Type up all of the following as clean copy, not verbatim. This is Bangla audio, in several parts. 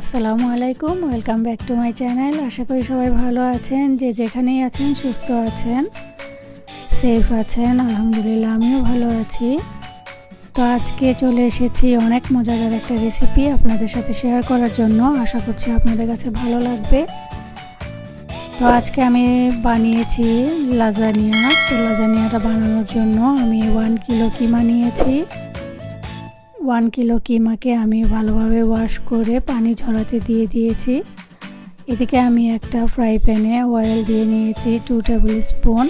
আসসালামু আলাইকুম, welcome back to my channel. আশা করি সবাই ভালো আছেন, যে যেখানেই আছেন সুস্থ আছেন, সেফ আছেন। আলহামদুলিল্লাহ আমিও ভালো আছি। তো আজকে চলে এসেছি অনেক মজাদার একটা রেসিপি আপনাদের সাথে শেয়ার করার জন্য। আশা করছি আপনাদের কাছে ভালো লাগবে। তো আজকে আমি বানিয়েছি লাজানিয়া। তো লাজানিয়াটা বানানোর জন্য আমি 1 কিলো কিমা নিয়েছি। 1 কিলো কিমাকে আমি ভালোভাবে ওয়াশ করে পানি ঝরাতে দিয়ে দিয়েছি। এদিকে আমি একটা ফ্রাই প্যানে অয়েল দিয়ে নিয়েছি 2 টেবিল স্পুন।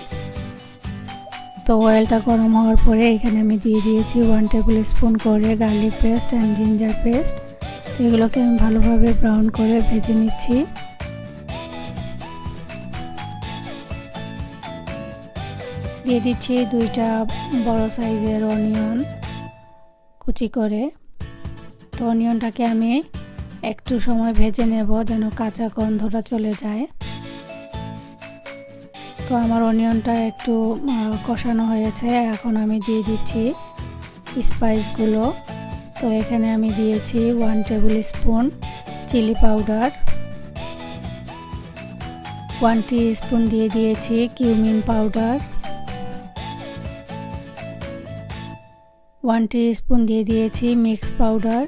তো অয়েলটা গরম হওয়ার পরে এখানে আমি দিয়ে দিয়েছি 1 টেবিল স্পুন করে garlic paste and ginger paste. তো এগুলোকে আমি ভালোভাবে ব্রাউন করে ভেজে নিচ্ছি। দিয়ে দিচ্ছি 2টা বড় সাইজের অনিয়ন কুচি করে। তো অনিয়নটাকে আমি একটু সময় ভেজে নেব যেন কাঁচা গন্ধটা চলে যায়। তো আমার অনিয়নটা একটু কষানো হয়েছে। এখন আমি দিয়ে দিচ্ছি স্পাইসগুলো। তো এখানে আমি দিয়েছি 1 tablespoon chilli powder, 1 teaspoon দিয়ে দিয়েছি কিউমিন পাউডার, 1 টিস্পুন দিয়ে দিয়েছি মিক্স পাউডার,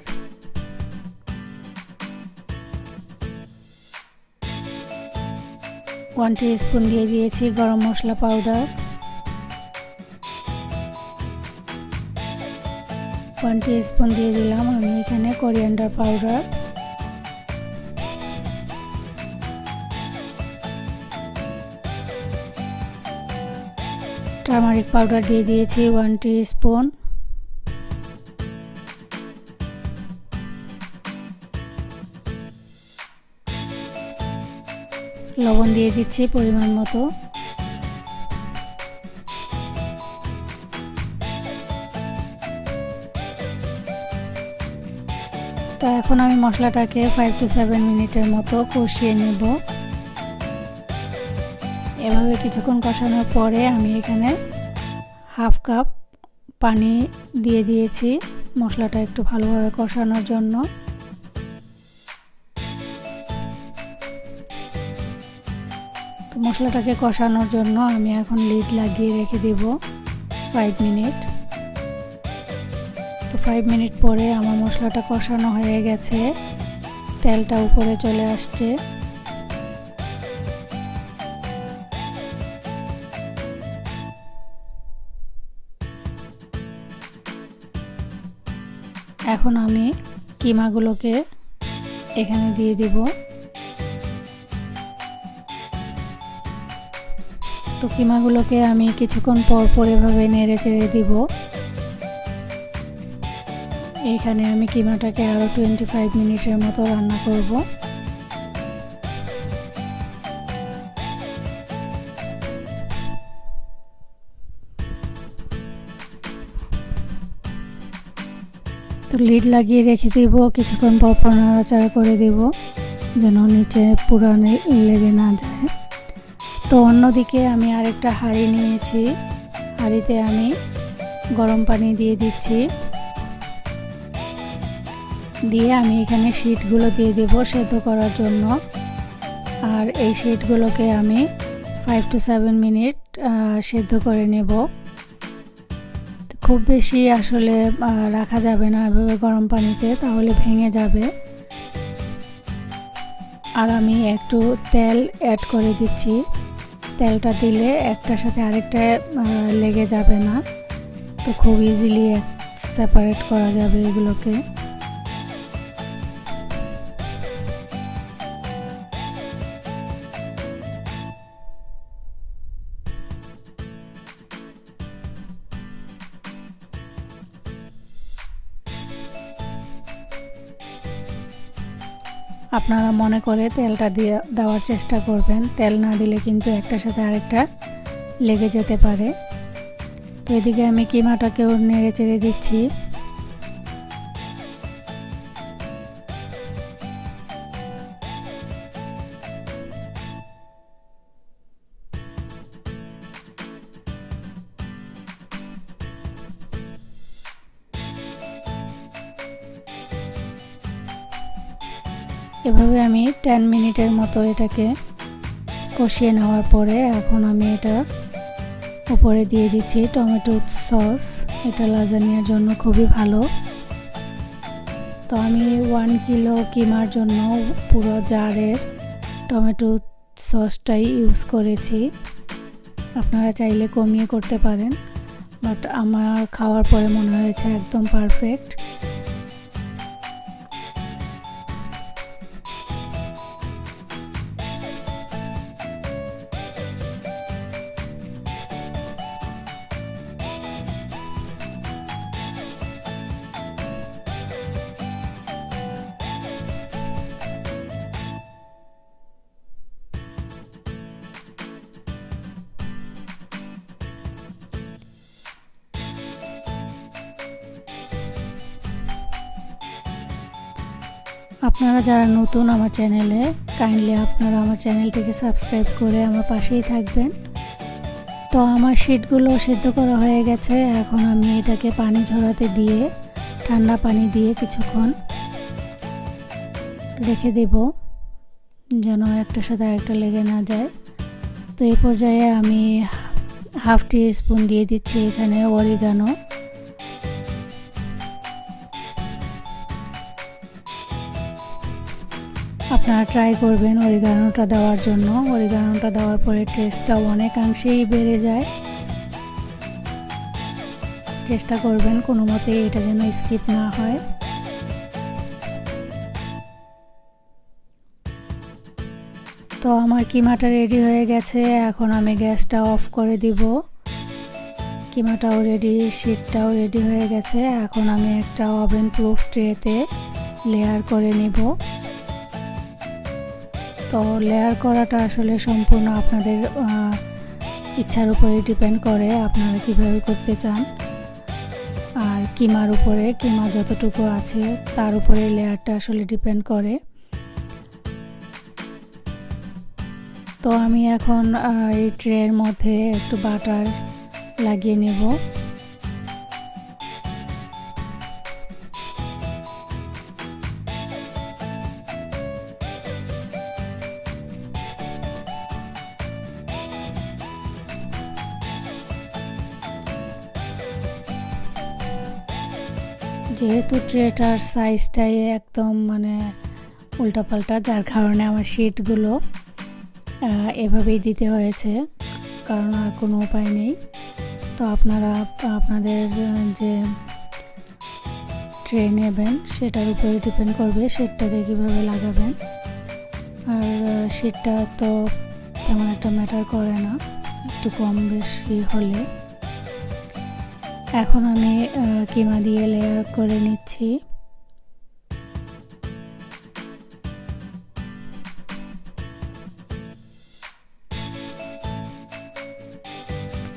1 টিস্পুন দিয়ে দিয়েছি গরম মশলা পাউডার, 1 টিস্পুন দিয়ে দিলাম আমি এখানে কোরিয়ান্ডার পাউডার, টারমারিক পাউডার দিয়ে দিয়েছি 1 টিস্পুন, লবণ দিয়ে দিচ্ছি পরিমাণ মতো। তো এখন আমি মশলাটাকে 5 to 7 মিনিটের মতো কষিয়ে নেব। এভাবে কিছুক্ষণ কষানোর পরে আমি এখানে হাফ কাপ পানি দিয়ে দিয়েছি মশলাটা একটু ভালোভাবে কষানোর জন্য। তো মশলাটাকে কষানোর জন্য আমি এখন লিড লাগিয়ে রেখে দেব 5 মিনিট। তো 5 মিনিট পরে আমার মশলাটা কষানো হয়ে গেছে, তেলটা উপরে চলে আসছে। এখন আমি কিমাগুলোকে এখানে দিয়ে দিব। তো কিমাগুলোকে আমি কিছুক্ষণ পর পর এভাবে নেড়ে চেড়ে দিব। এখানে আমি কিমাটাকে আরও 25 মিনিটের মতো রান্না করব। তো লিড লাগিয়ে রেখে দিব, কিছুক্ষণ পর পর নাড়াচাড়া করে দেব যেন নিচে পুরা লেগে না যায়। তো অন্যদিকে আমি আরেকটা হাঁড়ি নিয়েছি, হাঁড়িতে আমি গরম পানি দিয়ে দিচ্ছি। দিয়ে আমি এখানে শিটগুলো দিয়ে দেব সেদ্ধ করার জন্য। আর এই শিটগুলোকে আমি 5 to 7 মিনিট সেদ্ধ করে নেব। খুব বেশি আসলে রাখা যাবে না এভাবে গরম পানিতে, তাহলে ভেঙে যাবে। আর আমি একটু তেল অ্যাড করে দিচ্ছি। তেলটা দিলে একটার সাথে আরেকটা লেগে যাবে না, তো খুব ইজিলি সেপারেট করা যাবে এগুলোকে। আপনারা মনে করে তেলটা দিয়ে দেওয়ার চেষ্টা করবেন, তেল না দিলে কিন্তু একটার সাথে আরেকটা লেগে যেতে পারে। তো এদিকে আমি কিমাটাকেও নেড়ে চেড়ে দিচ্ছি। এভাবে আমি 10 মিনিটের মতো এটাকে কষিয়ে নেওয়ার পরে এখন আমি এটা উপরে দিয়ে দিচ্ছি টমেটো সস। এটা লাজানিয়ার জন্য খুবই ভালো। তো আমি 1 কিলো কিমার জন্য পুরো জারের টমেটো সসটাই ইউজ করেছি। আপনারা চাইলে কমিয়ে করতে পারেন, বাট আমার খাওয়ার পরে মনে হয়েছে একদম পারফেক্ট। আপনারা যারা নতুন আমার চ্যানেলে, কাইন্ডলি আপনারা আমার চ্যানেলটিকে সাবস্ক্রাইব করে আমার পাশেই থাকবেন। তো আমার শিটগুলো সেদ্ধ করা হয়ে গেছে। এখন আমি এটাকে পানি ঝরাতে দিয়ে, ঠান্ডা পানি দিয়ে কিছুক্ষণ রেখে দেব, যেন একটার সাথে আরেকটা লেগে না যায়। তো এই পর্যায়ে আমি হাফ টি স্পুন দিয়ে দিচ্ছি এখানে অরিগানো। আপনারা ট্রাই করবেন অরিগানোটা দেওয়ার জন্য। অরিগানোটা দেওয়ার পরে টেস্টটা অনেকাংশেই বেড়ে যায়। চেষ্টা করবেন কোনো মতে এটা যেন স্কিপ না হয়। তো আমার কিমাটা রেডি হয়ে গেছে। এখন আমি গ্যাসটা অফ করে দিব। কিমাটাও রেডি, শিটটাও রেডি হয়ে গেছে। এখন আমি একটা ওভেন প্রুফ ট্রেতে লেয়ার করে নিব। তো লেয়ার করাটা আসলে সম্পূর্ণ আপনাদের ইচ্ছার উপরে ডিপেন্ড করে, আপনারা কিভাবে করতে চান। আর কিমার উপরে, কিমা যতটুকু আছে তার উপরে লেয়ারটা আসলে ডিপেন্ড করে। তো আমি এখন এই ট্রের মধ্যে একটু বাটার লাগিয়ে নেব। যেহেতু ট্রেটার সাইজটাই একদম মানে উল্টাপাল্টা, যার কারণে আমার শিটগুলো এভাবেই দিতে হয়েছে, কারণ আর কোনো উপায় নেই। তো আপনারা আপনাদের যে ট্রে নেবেন সেটার উপরে ডিপেন্ড করবে শিটটাকে কীভাবে লাগাবেন। আর শিটটা তো তেমন একটা ম্যাটার করে না, একটু কম বেশি হলে। এখন আমি কিমা দিয়ে লেয়ার করে নিচ্ছি।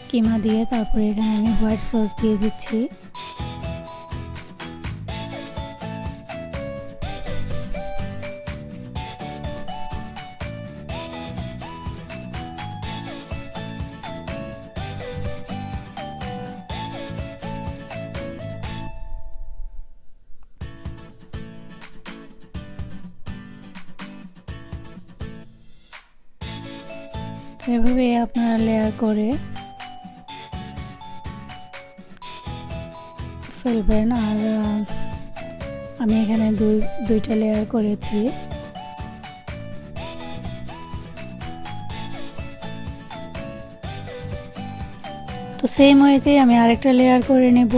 কিমা দিয়ে তারপরে এখানে আমি হোয়াইট সস দিয়ে দিচ্ছি। এভাবে আপনারা লেয়ার করে ফেলবেন। আর আমি এখানে দুইটা লেয়ার করেছি। তো সেম ওয়েতে আমি আরেকটা লেয়ার করে নেব।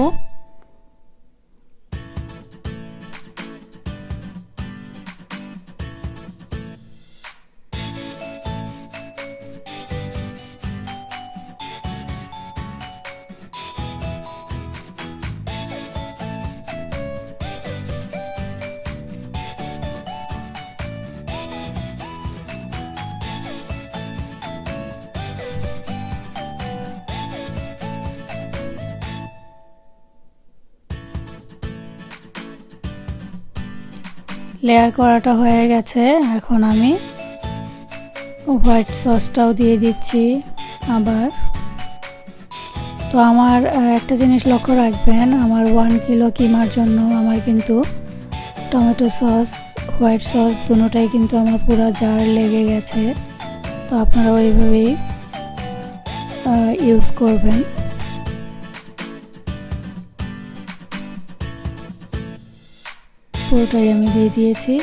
লেয়ার করাটা হয়ে গেছে। এখন আমি হোয়াইট সসটাও দিয়ে দিচ্ছি আবার। তো আমার একটা জিনিস লক্ষ্য রাখবেন, আমার 1 কিলো কিমার জন্য আমার কিন্তু টমেটো সস হোয়াইট সস দুটোটাই কিন্তু আমার পুরো জার লেগে গেছে। তো আপনারাও এইভাবেই ইউজ করবেন। পুরোটাই আমি দিয়ে দিয়েছি।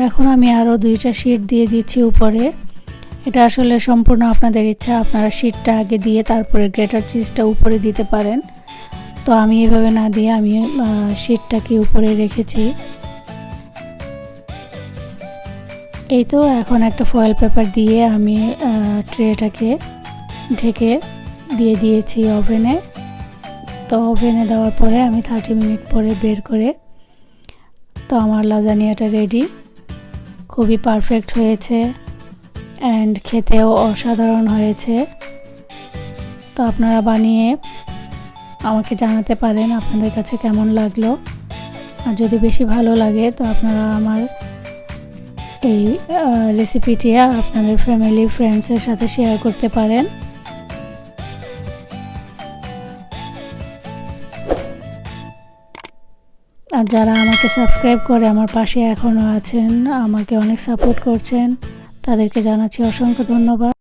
এখন আমি আরও 2টা শীট দিয়ে দিচ্ছি উপরে। এটা আসলে সম্পূর্ণ আপনাদের ইচ্ছা, আপনারা শীটটা আগে দিয়ে তারপরে গ্রেটার চিজটা উপরে দিতে পারেন। তো আমি এভাবে না দিয়ে আমি শীটটাকে উপরে রেখেছি। এই তো এখন একটা ফয়েল পেপার দিয়ে আমি ট্রেটাকে ঢেকে দিয়ে দিয়েছি ওভেনে। তো ওভেনে দেওয়ার পরে আমি 30 মিনিট পরে বের করে, তো আমার লাজানিয়াটা রেডি। খুবই পারফেক্ট হয়েছে অ্যান্ড খেতেও অসাধারণ হয়েছে। তো আপনারা বানিয়ে আমাকে জানাতে পারেন আপনাদের কাছে কেমন লাগলো। আর যদি বেশি ভালো লাগে তো আপনারা আমার এই রেসিপিটি আপনাদের ফ্যামিলি ফ্রেন্ডসের সাথে শেয়ার করতে পারেন। আর যারা আমাকে সাবস্ক্রাইব করে আমার পাশে এখনও আছেন, আমাকে অনেক সাপোর্ট করছেন, তাদেরকে জানাচ্ছি অসংখ্য ধন্যবাদ।